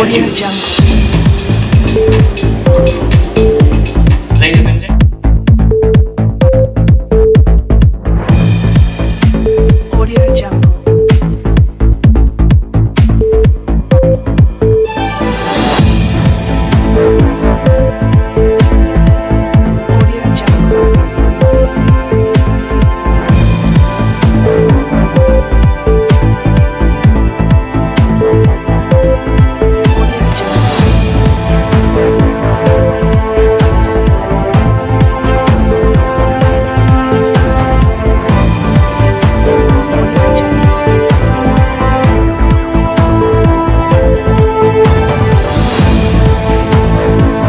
Audio Jungle. Ladies and gentlemen. Audio Jungle. Audio Jungle. Audio Jungle. Audio Jungle. Audio Jungle. Audio Jungle. Audio Jungle.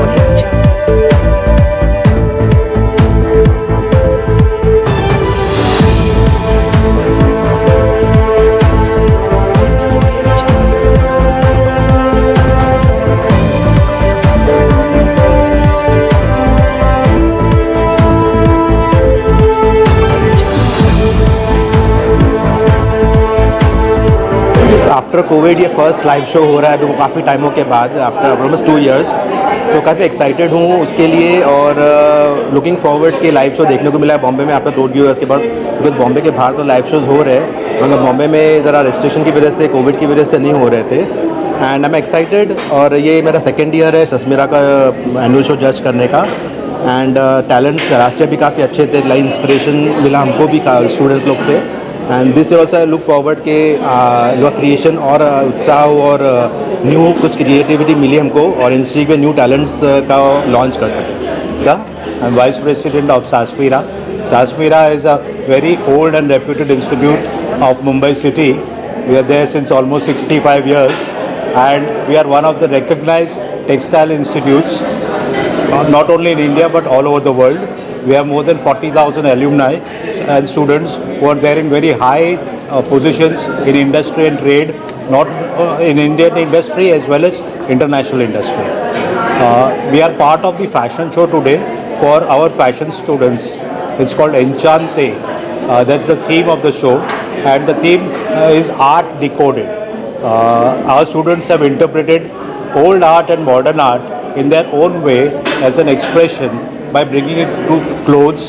Audio Jungle. After Covid ये first live show हो रहा है अभी वो काफ़ी टाइमों के बाद आफ्टर ऑलमोस्ट 2 इयर्स। सो काफ़ी एक्साइटेड हूँ उसके लिए और लुकिंग फॉरवर्ड के लाइव शो देखने को मिला है बॉम्बे में आफ्टर 2 इयर्स के पास, बिकॉज बॉम्बे के बाहर तो लाइव शोज़ हो रहे हैं मगर बॉम्बे में ज़रा रेस्ट्रिक्शन की वजह से कोविड की वजह से नहीं हो रहे थे। एंड आई एम एक्साइटेड और ये मेरा सेकेंड ईयर है सस्मिरा का एनुअल शो जज करने का। एंड टैलेंट्स लास्ट ईयर भी काफ़ी अच्छे थे, लाइक इंस्पिरेशन मिला हमको भी स्टूडेंट लोग से। And this year also I look forward के जो क्रिएशन और उत्साह और न्यू कुछ क्रिएटिविटी मिली हमको और इंडस्ट्री में न्यू टैलेंट्स का लॉन्च कर सकें। I'm Vice President of SASMIRA. SASMIRA is a very old and reputed institute of Mumbai city. We are there since almost 65 years and we are one of the recognized textile institutes, not only in India but all over the world. We have more than 40,000 alumni and students who are there in very high positions in industry and trade, not in Indian industry as well as international industry. We are part of the fashion show today for our fashion students. It's called Enchante. That's the theme of the show and the theme is art decoded. Our students have interpreted old art and modern art in their own way as an expression by bringing it to clothes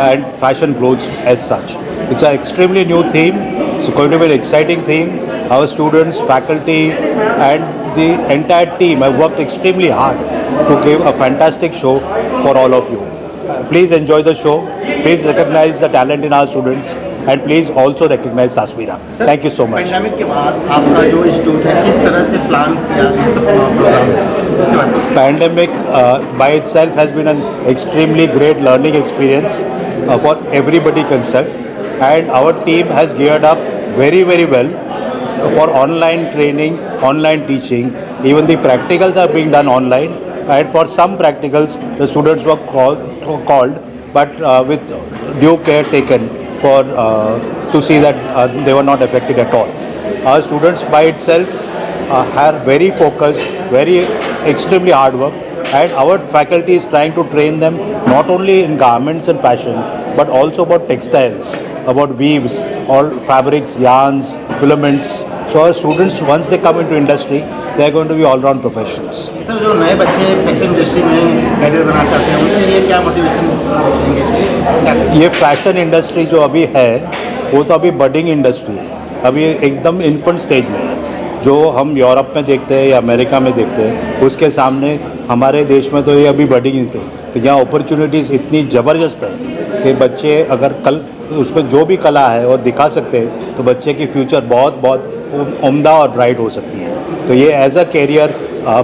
and fashion clothes as such. It's an extremely new theme. It's going to be an exciting theme. Our students, faculty and the entire team have worked extremely hard to give a fantastic show for all of you. Please enjoy the show. Please recognize the talent in our students and please also recognize SASMIRA. Thank you so much. Pandemic के बाद आपका जो institute है किस तरह से plan किया ये सब प्रोग्राम उसके बाद Pandemic by itself has been an extremely great learning experience for everybody concerned and our team has geared up very well for online training, online teaching. Even the practicals are being done online and for some practicals the students were called but with due care taken for to see that they were not affected at all. Our students by itself are very focused, very extremely hard work and our faculty is trying to train them not only in garments and fashion but also about textiles, about weaves, all fabrics, yarns, filaments. So our students once they come into industry they are going to be all-round professionals. Sir जो नए बच्चे fashion industry में career बनाना चाहते हैं उनके लिए क्या motivation देंगे? ये फैशन इंडस्ट्री जो अभी है वो तो अभी बडिंग इंडस्ट्री है, अभी एकदम इन्फेंट स्टेज में है। जो हम यूरोप में देखते हैं या अमेरिका में देखते हैं उसके सामने हमारे देश में तो ये अभी बडिंग है। तो यहाँ अपॉर्चुनिटीज़ इतनी ज़बरदस्त है कि बच्चे अगर कल उसमें जो भी कला है वो दिखा सकते हैं तो बच्चे की फ्यूचर बहुत उम्दा और ब्राइट हो सकती है। तो ये एज अ कैरियर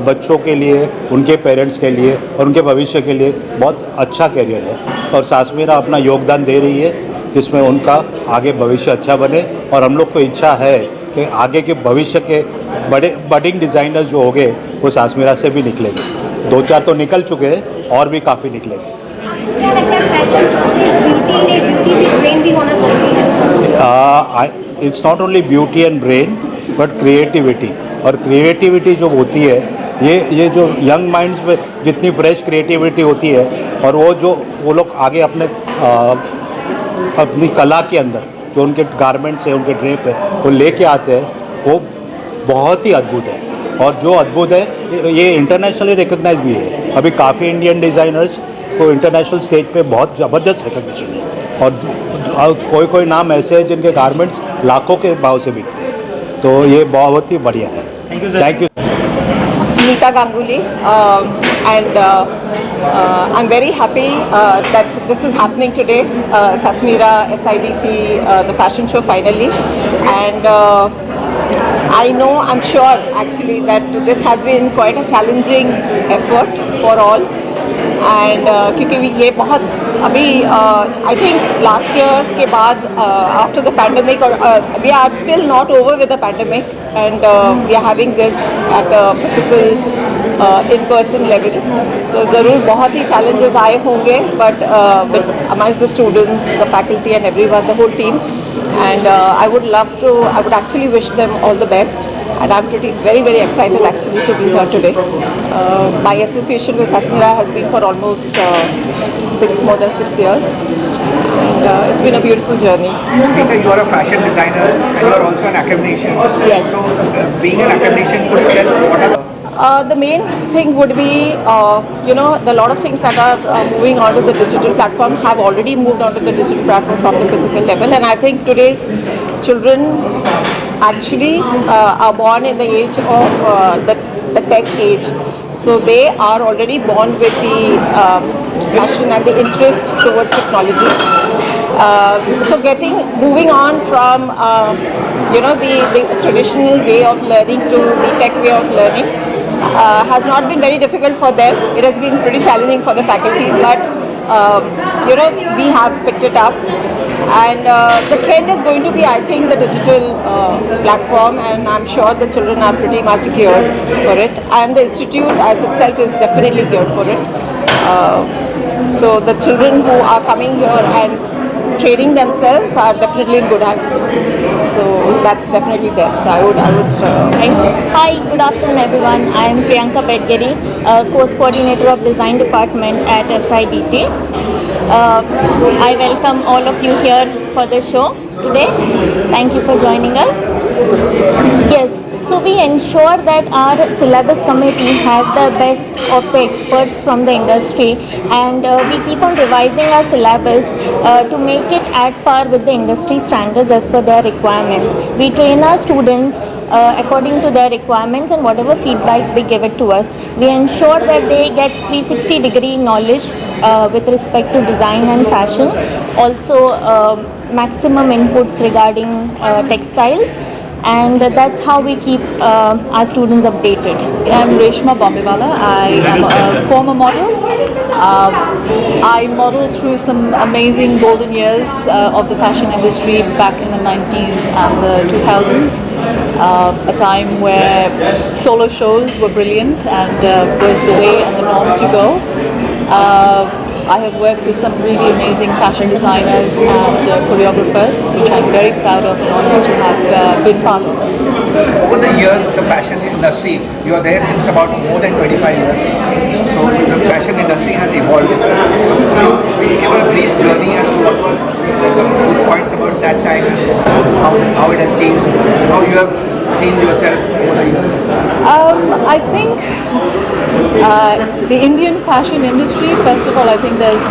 बच्चों के लिए, उनके पेरेंट्स के लिए और उनके भविष्य के लिए बहुत अच्छा कैरियर है और सासमीरा अपना योगदान दे रही है जिसमें उनका आगे भविष्य अच्छा बने। और हम लोग को इच्छा है कि आगे के भविष्य के बड़े बडिंग डिज़ाइनर्स जो होंगे वो सासमीरा से भी निकलेंगे। 2-4 तो निकल चुके हैं और भी काफ़ी निकलेंगे। क्या लगता है फैशन शो से beauty it's not only beauty and brain but creativity, और क्रिएटिविटी जो होती है ये जो यंग माइंड्स में जितनी फ्रेश क्रिएटिविटी होती है, और वो लोग आगे अपनी कला के अंदर जो उनके गारमेंट्स है, उनके ड्रेप है, वो लेके आते हैं, वो बहुत ही अद्भुत है। और जो अद्भुत है ये इंटरनेशनली रिकग्नाइज भी है। अभी काफ़ी इंडियन डिज़ाइनर्स को इंटरनेशनल स्टेज पे बहुत ज़बरदस्त रिकग्निशन है, और कोई नाम ऐसे हैं जिनके गारमेंट्स लाखों के भाव से बिकते हैं, तो ये बहुत ही बढ़िया है। Thank you. Neeta Ganguly, and I'm very happy that this is happening today, Sasmira SIDT, the fashion show finally, and I'm sure actually that this has been quite a challenging effort for all, and क्योंकि ये बहुत अभी I think last year के बाद after the pandemic, or we are still not over with the pandemic, and we are having this at a physical in-person level. So ज़रूर बहुत ही challenges आए होंगे, but amongst the students, the faculty and everyone, the whole team, and I would actually wish them all the best, and I'm very very excited actually to be here today. My association with Sasmira has been for almost more than 6 years, and it's been a beautiful journey. Neeta, you are a fashion designer and you are also an academician. Yes. So, being an academician, could you tell what are The main thing would be, the lot of things that are moving onto the digital platform have already moved onto the digital platform from the physical level, and I think today's children actually are born in the age of the tech age, so they are already born with the passion and the interest towards technology. So moving on from the traditional way of learning to the tech way of learning has not been very difficult for them. It has been pretty challenging for the faculties, but we have picked it up, and the trend is going to be, I think, the digital platform, and I'm sure the children are pretty much geared for it, and the institute as itself is definitely geared for it. So the children who are coming here and training themselves are definitely in good hands. So that's definitely there. So I would. Hi, good afternoon everyone. I am Priyanka Bedgeri, course coordinator of design department at SIDT. I welcome all of you here for the show today. Thank you for joining us. Yes, so we ensure that our syllabus committee has the best of the experts from the industry, and we keep on revising our syllabus to make it at par with the industry standards as per their requirements. We train our students according to their requirements, and whatever feedbacks they give it to us, we ensure that they get 360-degree knowledge with respect to design and fashion. Also maximum inputs regarding textiles, and that's how we keep our students updated. I'm Reshma Bombewala. I am a former model. I modeled through some amazing golden years of the fashion industry back in the 90s and the 2000s. A time where solo shows were brilliant and was the way and the norm to go. I have worked with some really amazing fashion designers and choreographers, which I'm very proud of and honored to have been part of. over the years the fashion industry? You are there since about more than 25 years. So the fashion industry has evolved. So could you give a brief journey as to what was the good points about that time, how it has changed, how you have changed yourself over the years? I think the Indian fashion industry, first of all, I think there's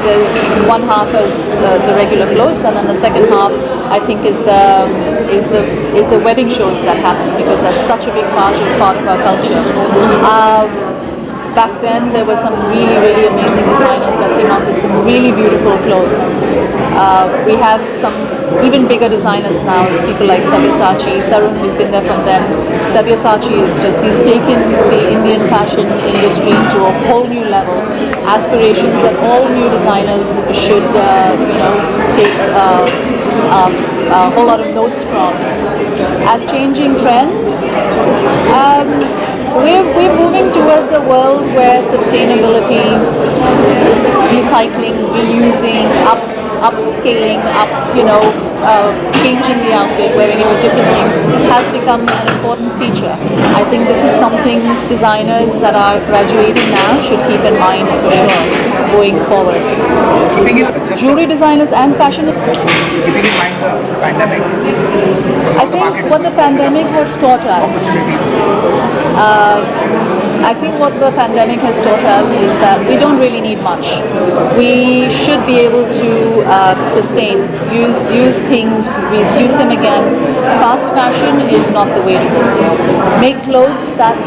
one half is the regular clothes, and then the second half I think is the wedding shows that happen, because that's such a big part of our culture. Back then there were some really, really amazing designers that came up with some really beautiful clothes. We have some even bigger designers now, it's people like Sabyasachi, Tarun, who's been there from then. Sabyasachi he's taken the Indian fashion industry to a whole new level. Aspirations that all new designers should take a whole lot of notes from. As changing trends, we're moving towards a world where sustainability, recycling, reusing, upscaling, changing the outfit, wearing it with different things, has become an important feature. I think this is something designers that are graduating now should keep in mind for sure going forward. Keeping it just Jewelry designers and fashion. keeping in mind the pandemic, I think what the pandemic has taught us, I think what the pandemic has taught us is that we don't really need much. We should be able to sustain, use things, use them again. Fast fashion is not the way to go. Make clothes that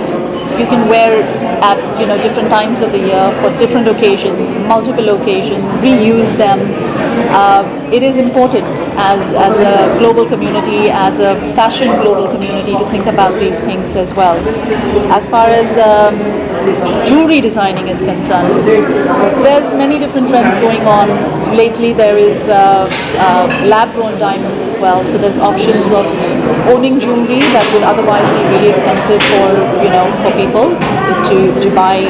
you can wear at different times of the year for different occasions, multiple occasions, reuse them. It is important as a global community, as a fashion global community, to think about these things as well. As far as jewelry designing is concerned, there's many different trends going on. Lately there is lab-grown diamonds as well, so there's options of owning jewelry that would otherwise be really expensive for people to buy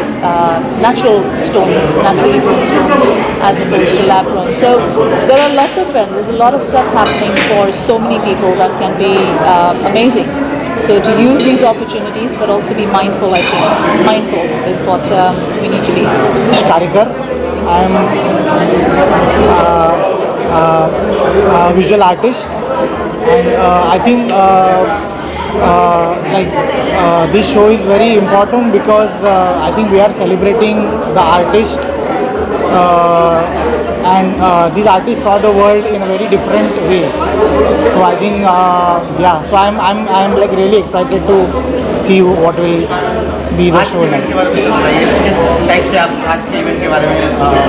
natural stones, naturally grown stones, as opposed to lab-grown. So there are lots of trends. There's a lot of stuff happening for so many people that can be amazing. So to use these opportunities, but also be mindful, I think. Mindful is what we need to be. Karikar. I am a visual artist, and I think this show is very important because I think we are celebrating the artist, and these artists saw the world in a very different way. So I think so I'm like really excited to see what will be the show like. Type से आप आज के event के बारे में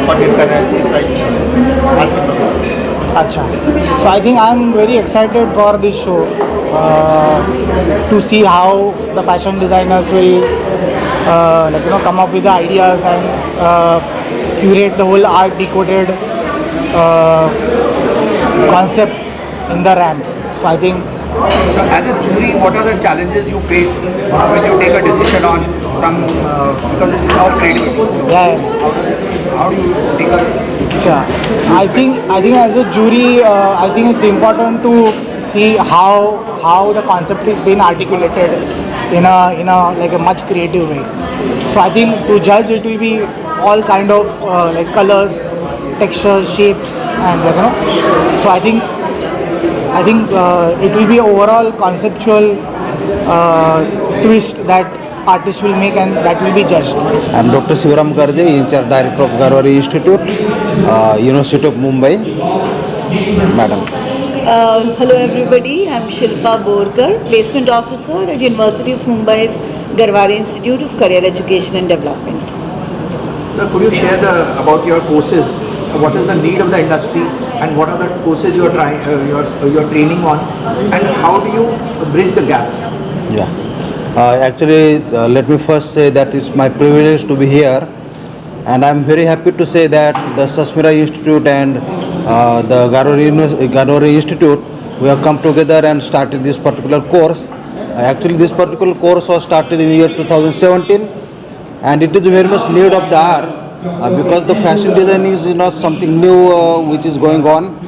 coordinate कर रहे हैं, इस टाइप से आज के programme. Acha. So I think I'm very excited for this show to see how the fashion designers will come up with the ideas and curate the whole art decoded concept in the ramp. So I think. So as a jury, what are the challenges you face when you take a decision on some because it's all creative? Yeah. How do you take a decision? Yeah. I think as a jury, I think it's important to see how the concept is being articulated in a like a much creative way. So I think to judge it will be all kind of like colors, textures, shapes, and So I think it will be overall conceptual twist that artists will make, and that will be judged. I'm Dr. Sivaram Karje, in-charge director of Garwari Institute, University of Mumbai. Madam. Hello everybody, I'm Shilpa Borkar, placement officer at University of Mumbai's Garwari Institute of Career Education and Development. Sir, could you share about your courses? What is the need of the industry, and what are the courses you are trying, you're training on, and how do you bridge the gap? Yeah. Actually, let me first say that it's my privilege to be here, and I'm very happy to say that the Sasmira Institute and the Garwari Institute, we have come together and started this particular course. Actually, this particular course was started in the year 2017, and it is very much need of the hour. Because the fashion designing is not something new which is going on.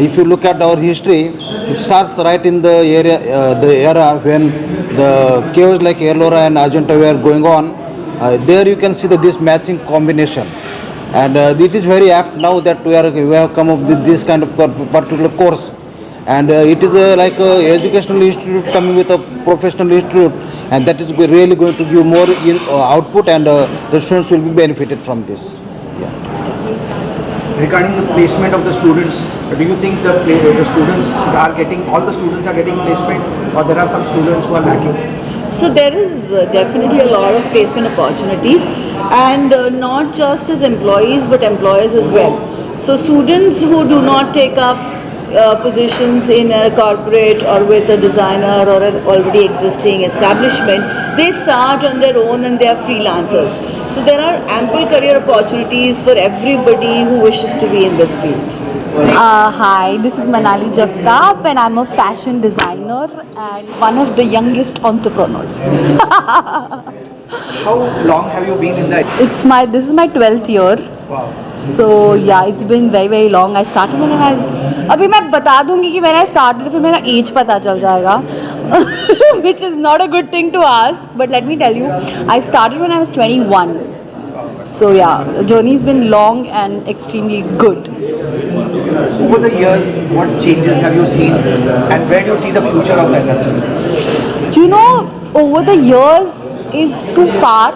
If you look at our history, it starts right in the era when the caves like Ellora and Ajanta were going on. There you can see this matching combination, and it is very apt now that we have come up with this kind of particular course, and it is like a educational institute coming with a professional institute, and that is really going to give more output, and the students will be benefited from this. Regarding the placement of the students, do you think the students are getting, all the students are getting placement, or there are some students who are lacking? So there is definitely a lot of placement opportunities, and not just as employees but employers as well. So students who do not take up positions in a corporate or with a designer or an already existing establishment, they start on their own and they are freelancers. So there are ample career opportunities for everybody who wishes to be in this field. Hi, this is Manali Jagtap, and I'm a fashion designer and one of the youngest entrepreneurs. How long have you been in that? This is my 12th year So yeah, it's been very long. I started when I was, अभी मैं बता दूंगी कि मैंने started, फिर मेरा age पता चल जाएगा, which is not a good thing to ask. But let me tell you, I started when I was 21. So yeah, the journey's been long and extremely good. Over the years, what changes have you seen, and where do you see the future of the industry? You know, over the years is too far.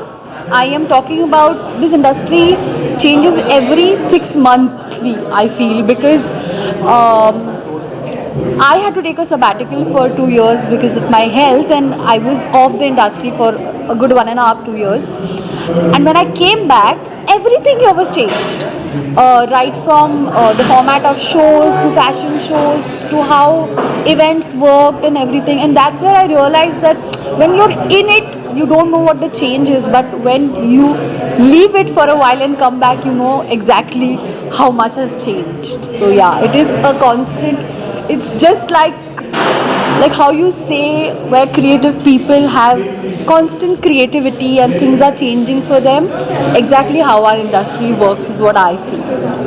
I am talking about this industry changes every 6 monthly, I feel, because I had to take a sabbatical for 2 years because of my health, and I was off the industry for a good 1.5-2 years. And when I came back, everything here was changed. Right from the format of shows to fashion shows to how events worked and everything. And that's where I realized that when you're in it, you don't know what the change is, but when you leave it for a while and come back, you know exactly how much has changed. So yeah, it is a constant. It's just like how you say, where creative people have constant creativity and things are changing for them. Exactly how our industry works is what I feel.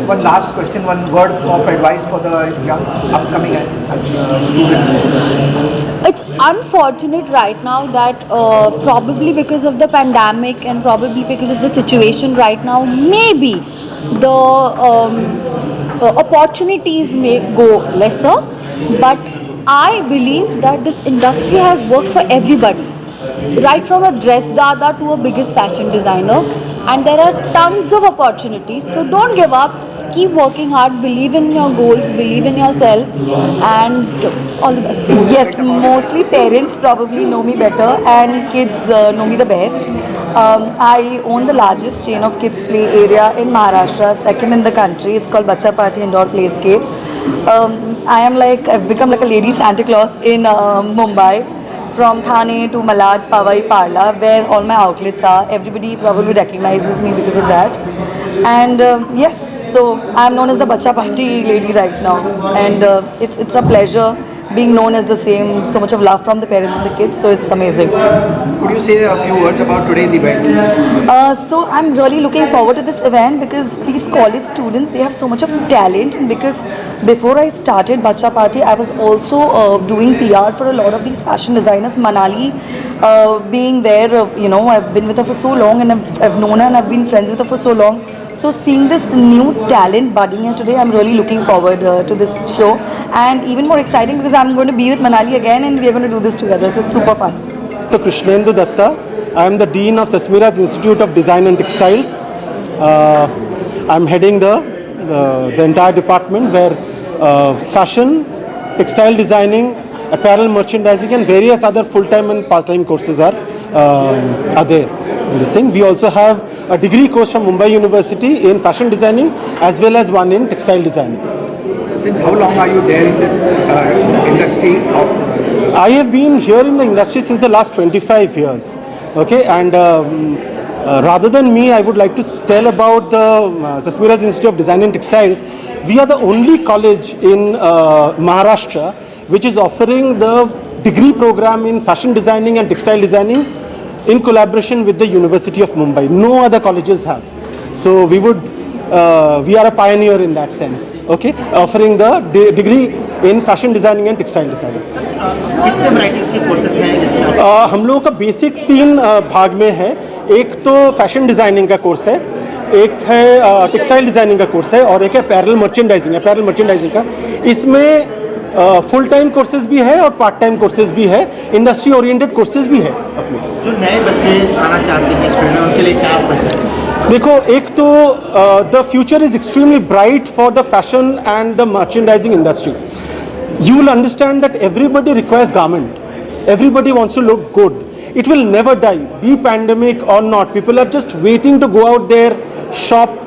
One last question, one word of advice for the young upcoming students. It's unfortunate right now that probably because of the pandemic and probably because of the situation right now, maybe the opportunities may go lesser, but I believe that this industry has worked for everybody, right from a dress dada to a biggest fashion designer, and there are tons of opportunities. So don't give up, keep working hard, believe in your goals, believe in yourself, and all the best. Yes, mostly parents probably know me better and kids know me the best. I own the largest chain of kids play area in Maharashtra, second in the country. It's called Bacha Party Indoor Playscape. I've become like a lady Santa Claus in Mumbai. From Thane to Malad, Powai, Parla, where all my outlets are. Everybody probably recognizes me because of that. And yes, so I'm known as the Bacha Party lady right now. And it's a pleasure being known as the same. So much of love from the parents and the kids, so it's amazing. Could you say a few words about today's event? So I'm really looking forward to this event because these college students, they have so much of talent. And because before I started Bacha Party, I was also doing PR for a lot of these fashion designers. Manali being there, I've been with her for so long, and I've known her and I've been friends with her for so long. So seeing this new talent budding here today, I'm really looking forward to this show. And even more exciting because I'm going to be with Manali again and we're going to do this together. So it's super fun. Dr. Krishnendu Datta. I am the Dean of Sasmira's Institute of Design and Textiles. I'm heading the entire department where fashion, textile designing, apparel merchandising and various other full-time and part-time courses are there in this thing. We also have a degree course from Mumbai University in fashion designing as well as one in textile designing. Since how long are you there in this industry? I have been here in the industry since the last 25 years. Okay, and rather than me, I would like to tell about the Sasmira's Institute of Design and Textiles. We are the only college in Maharashtra which is offering the degree program in fashion designing and textile designing in collaboration with the University of Mumbai. No other colleges have. So we are a pioneer in that sense, okay, offering the degree in fashion designing and textile designing. कितने varieties के courses हैं? हम लोगों का basic 3 भाग में है. एक तो फैशन डिज़ाइनिंग का कोर्स है, एक है टेक्सटाइल डिज़ाइनिंग का कोर्स है और एक है पैरेलल मर्चेंडाइजिंग का. इसमें फुल टाइम कोर्सेज भी है और पार्ट टाइम कोर्सेज भी है, इंडस्ट्री ओरिएंटेड कोर्सेज भी है अपने. जो नए बच्चे आना चाहते हैं इस फील्ड में उनके लिए क्या ऑफर्स है? देखो, एक तो the future is extremely bright for the fashion and the merchandising industry. You will understand that everybody requires garment. Everybody wants to look good. It will never die, be pandemic or not. People are just waiting to go out there, shop,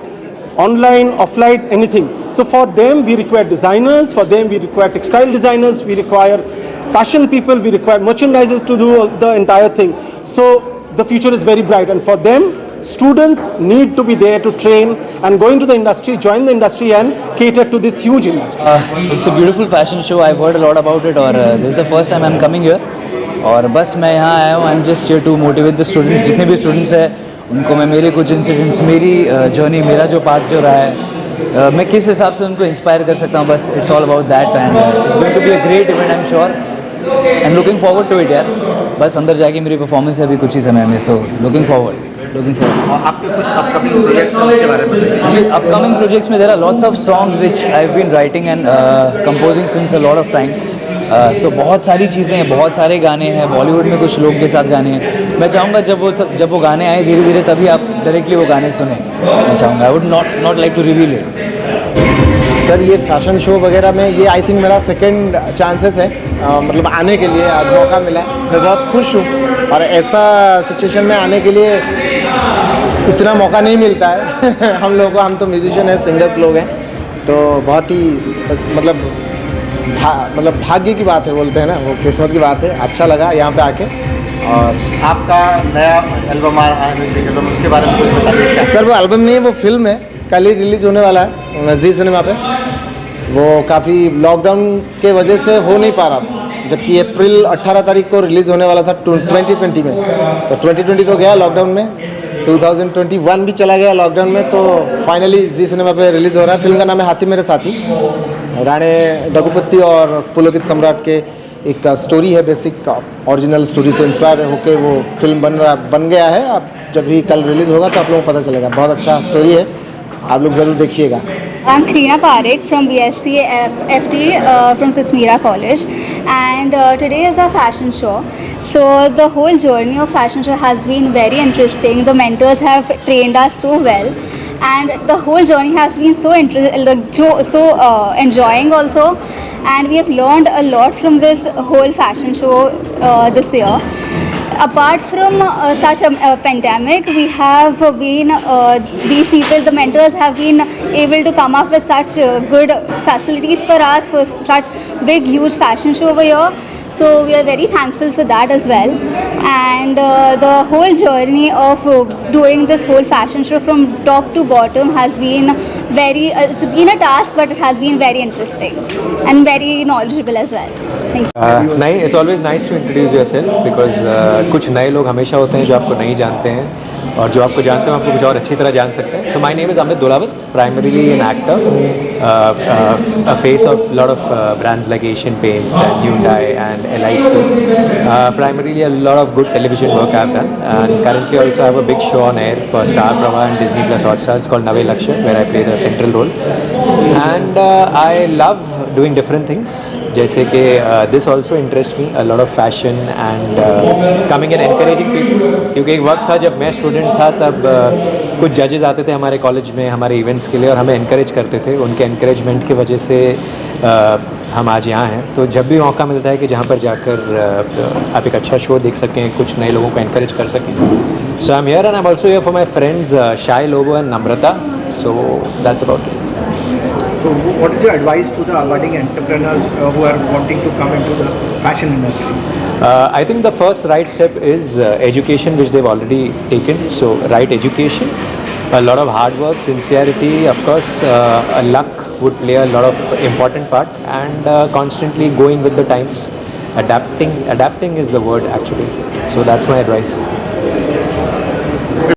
online, offline, anything. So for them, we require designers. For them, we require textile designers. We require fashion people. We require merchandisers to do the entire thing. So the future is very bright. And for them, students need to be there to train and go into the industry, join the industry and cater to this huge industry. It's a beautiful fashion show. I've heard a lot about it और this is the first time I'm coming here. और बस मैं यहाँ आया हूँ. I'm just here to motivate the students. जितने भी students हैं उनको मैं मेरे कुछ इंसिडेंट्स, मेरी जर्नी, मेरा जो पाथ जो रहा है, मैं किस हिसाब से उनको इंस्पायर कर सकता हूँ, बस it's all about that and it's going to be a great event, I am sure and looking forward to it यार। बस अंदर जाके मेरी परफॉर्मेंस है अभी कुछ ही समय में, सो लुकिंग फॉरवर्ड। आपके कुछ अपकमिंग प्रोजेक्ट्स हैं उसके बारे में? जी, अपकमिंग प्रोजेक्ट्स में there are lots of songs which I have been writing and composing since a lot of time. तो बहुत सारी चीज़ें हैं, बहुत सारे गाने हैं, बॉलीवुड में कुछ लोग के साथ गाने हैं। मैं चाहूँगा जब वो गाने आए धीरे धीरे, तभी आप डायरेक्टली वो गाने सुने। मैं चाहूँगा, I would not like to reveal it. Sir ये फैशन शो वगैरह में ये आई थिंक मेरा सेकंड चांसेस है, मतलब आने के लिए आज मौका मिला है। मैं बहुत खुश हूँ और ऐसा सिचुएशन में आने के लिए इतना मौका नहीं मिलता है हम लोगों को। हम तो म्यूजिशियन हैं, सिंगर्स लोग हैं, तो बहुत ही मतलब भाग्य की बात है, बोलते हैं ना, वो किस्मत की बात है। अच्छा लगा यहाँ पे आके। और आपका नया एल्बम आ रहा है, उसके बारे में कुछ बताइए। सर वो एल्बम नहीं है, वो फिल्म है, कल ही रिलीज होने वाला है जी सिनेमा पे। वो काफ़ी लॉकडाउन के वजह से हो नहीं पा रहा था, जबकि अप्रैल 18 तारीख को रिलीज़ होने वाला था 2020 में। तो 2020 तो गया लॉकडाउन में, 2021 भी चला गया लॉकडाउन में, तो फाइनली जी सिनेमा पे रिलीज़ हो रहा है। फिल्म का नाम है हाथी मेरे साथी। राणे डगुपति और पुलकित सम्राट के एक स्टोरी है, बेसिक ओरिजिनल स्टोरी से इंस्पायर होकर वो फिल्म बन गया है। अब जब भी कल रिलीज़ होगा तो आप लोगों को पता चलेगा। बहुत अच्छा स्टोरी है, आप लोग ज़रूर देखिएगा। I'm Krina Parekh from BSc FD from Sasmira College, and today is our fashion show. So the whole journey of fashion show has been very interesting. The mentors have trained us so well, and the whole journey has been so enjoying also. And we have learned a lot from this whole fashion show this year. Apart from such a pandemic, we have been, these people, the mentors have been able to come up with such good facilities for us, for such big, huge fashion show over here. So we are very thankful for that as well. And the whole journey of doing this whole fashion show from top to bottom has been it's been a task, but it has been very interesting and very knowledgeable as well. नहीं, it's always nice to introduce yourself because कुछ नए लोग हमेशा होते हैं जो आपको नहीं जानते हैं, और जो आपको जानते हैं आपको कुछ और अच्छी तरह जान सकते हैं। So my name is Amit Dolawat, primarily an actor, a face of lot of brands like Asian Paints and Hyundai and LIC. Primarily a lot of good television work I've done, and currently also I have a big show on air for Star Prava and Disney Plus Hotstar. It's called Nave Lakshya, where I play the central role. And I love doing different things, जैसे कि this also interests me a lot of fashion and coming and encouraging people, क्योंकि एक वक्त था जब मैं student था तब कुछ जजेस आते थे हमारे कॉलेज में हमारे इवेंट्स के लिए और हमें encourage करते थे। उनके encouragement की वजह से हम आज यहाँ हैं। तो जब भी मौका मिलता है कि जहाँ पर जाकर आप एक अच्छा शो देख सकें, कुछ नए लोगों को encourage कर सकें, so I'm here and I'm also here for my friends Shai, Lobo and Namrata. So that's about it. So what is your advice to the budding entrepreneurs who are wanting to come into the fashion industry? I think the first right step is education, which they've already taken. So right education, a lot of hard work, sincerity, of course, luck would play a lot of important part, and constantly going with the times. Adapting is the word actually. So that's my advice.